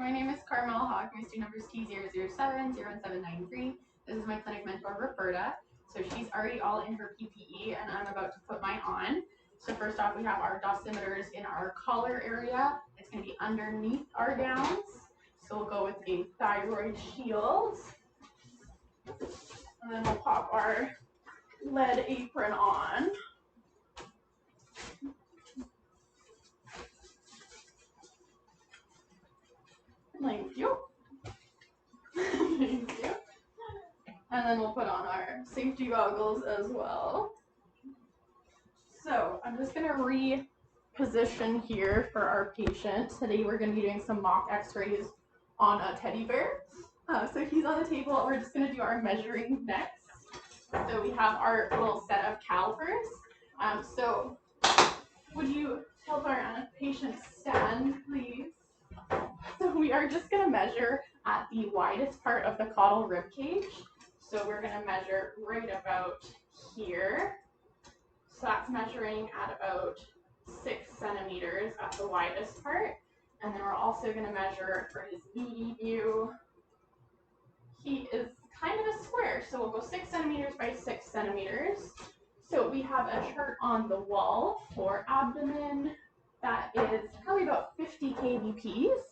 my name is Carmel Hauck. My student number is T00701793. This is my clinic mentor, Roberta. So she's already all in her PPE, and I'm about to put mine on. So first off, we have our dosimeters in our collar area. It's going to be underneath our gowns. So we'll go with a thyroid shield. And then we'll pop our lead apron on. Thank you. Thank you. And then we'll put on our safety goggles as well. So I'm just going to reposition here for our patient. Today we're going to be doing some mock x-rays on a teddy bear. So he's on the table. We're just going to do our measuring next. So we have our little set of calipers. So would you help our patient stand, please? So we are just going to measure at the widest part of the caudal rib cage. So we're going to measure right about here. So that's measuring at about 6 centimeters at the widest part. And then we're also going to measure for his VD view. He is kind of a square, so we'll go 6 centimeters by 6 centimeters. So we have a chart on the wall for abdomen that is probably about 50 kVps.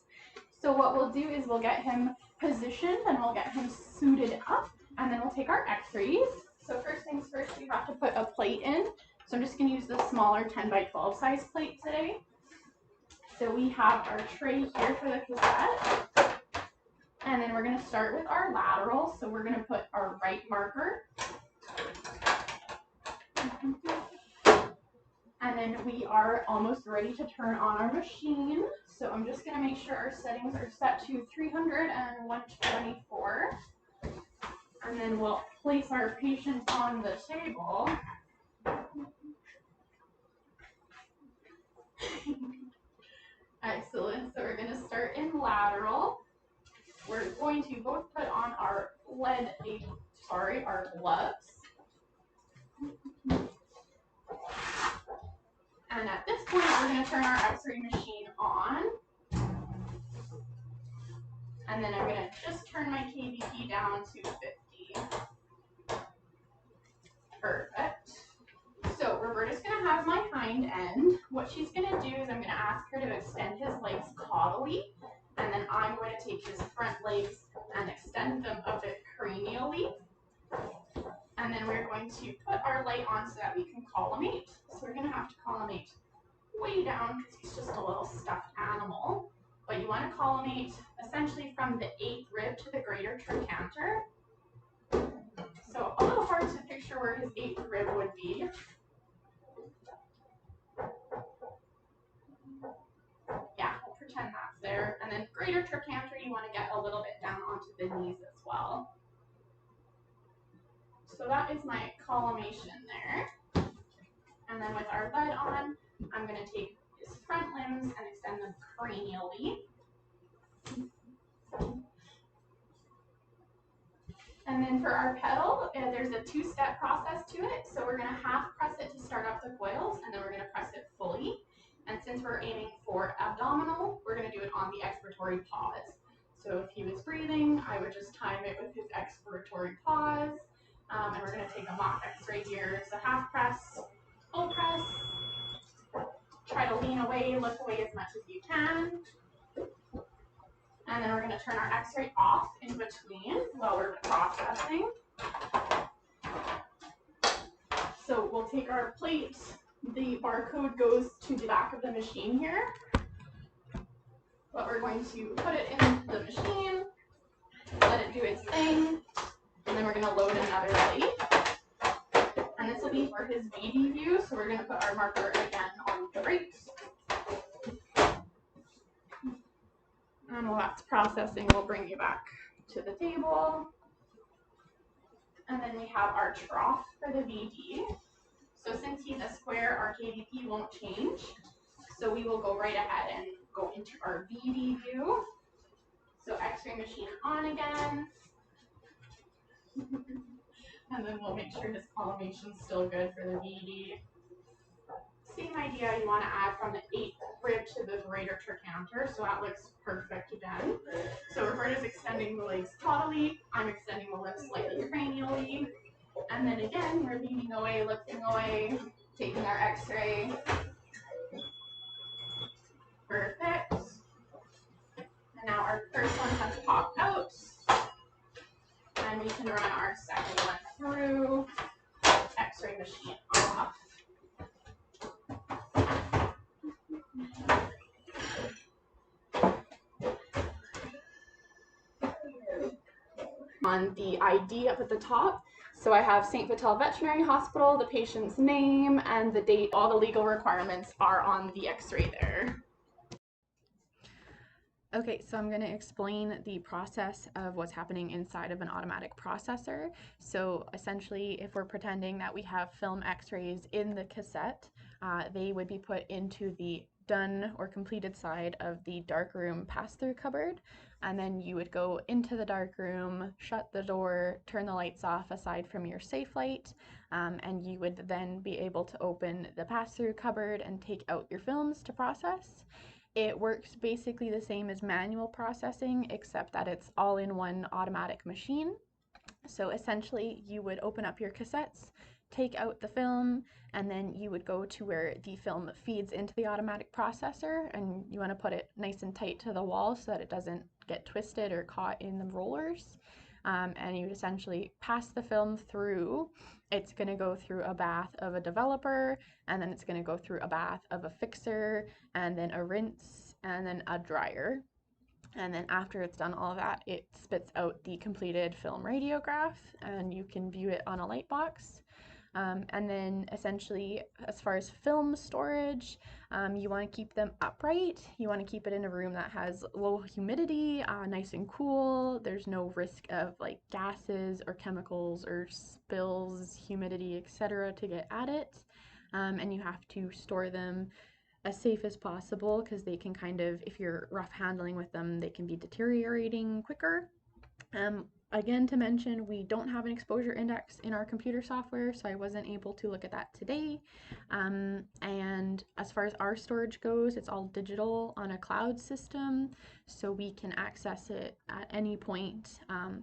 So what we'll do is we'll get him positioned and we'll get him suited up, and then we'll take our x-rays. So first things first, we have to put a plate in. So I'm just going to use the smaller 10 by 12 size plate today. So we have our tray here for the cassette. And then we're going to start with our lateral. So we're going to put our right marker. And then we are almost ready to turn on our machine. So I'm just going to make sure our settings are set to 300 and 124. And then we'll place our patient on the table. Excellent. So we're going to start in lateral. We're going to both put on our our gloves. And at this point, we're going to turn our x-ray machine on. And then I'm going to just turn my kVp down to 50. Perfect. So Roberta's going to have my hind end. What she's going to do is I'm going to ask her to extend his legs caudally. And then I'm going to take his front legs and extend them a bit cranially. And then we're going to put our light on so that we can collimate. So we're going to have to collimate way down because he's just a little stuffed animal. But you want to collimate essentially from the 8th rib to the greater trochanter. So a little hard to picture where his 8th rib would be. Yeah, we'll pretend that's there. And then greater trochanter, you want to get a little bit down onto the knees as well. So that is my collimation there. And then with our lead on, I'm going to take his front limbs and extend them cranially. And then for our pedal, there's a 2-step process to it. So we're going to half press it to start up the coils, and then we're going to press it fully. And since we're aiming for abdominal, we're going to do it on the expiratory pause. So if he was breathing, I would just time it with his expiratory pause. And we're going to take a mock x-ray here. So half press, full press. Try to lean away, look away as much as you can. And then we're going to turn our x-ray off in between while we're processing. So we'll take our plate. The barcode goes to the back of the machine here. But we're going to put it in the machine, let it do its thing, and then we're going to load another light. And this will be for his VD view, so we're going to put our marker again on the right. And while that's processing, we'll bring you back to the table. And then we have our trough for the VD. So since he's a square, our kVp won't change. So we will go right ahead and go into our VD view. So x-ray machine on again. And then we'll make sure his collimation's still good for the VD. Same idea, you want to add from the 8th rib to the greater trochanter, so that looks perfect again. Art is extending the legs caudally. I'm extending the lips slightly cranially. And then again, we're leaning away, lifting away, taking our x-ray. Perfect. And now our first one has popped out. And we can run our second one through. X-ray machine off. On the ID up at the top, so I have St. Vital Veterinary Hospital, the patient's name, and the date. All the legal requirements are on the x-ray there. Okay, so I'm going to explain the process of what's happening inside of an automatic processor. So essentially, if we're pretending that we have film x-rays in the cassette, they would be put into the done or completed side of the darkroom pass-through cupboard, and then you would go into the darkroom, shut the door, turn the lights off aside from your safe light, and you would then be able to open the pass-through cupboard and take out your films to process. It works basically the same as manual processing, except that it's all in one automatic machine. So essentially, you would open up your cassettes, take out the film, and then you would go to where the film feeds into the automatic processor, and you want to put it nice and tight to the wall so that it doesn't get twisted or caught in the rollers. And you would essentially pass the film through. It's going to go through a bath of a developer, and then it's going to go through a bath of a fixer, and then a rinse, and then a dryer. And then after it's done all of that, it spits out the completed film radiograph, and you can view it on a light box. And then essentially, as far as film storage, you want to keep them upright. You want to keep it in a room that has low humidity, nice and cool. There's no risk of like gases or chemicals or spills, humidity, etc. to get at it. And you have to store them as safe as possible because they can kind of, if you're rough handling with them, they can be deteriorating quicker. Again, to mention, we don't have an exposure index in our computer software, so I wasn't able to look at that today. And as far as our storage goes, it's all digital on a cloud system, so we can access it at any point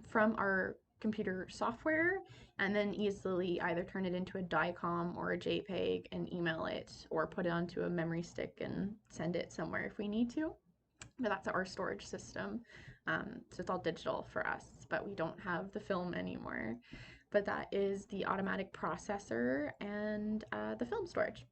from our computer software, and then easily either turn it into a DICOM or a JPEG and email it, or put it onto a memory stick and send it somewhere if we need to. But that's our storage system. So it's all digital for us, but we don't have the film anymore. But that is the automatic processor and the film storage.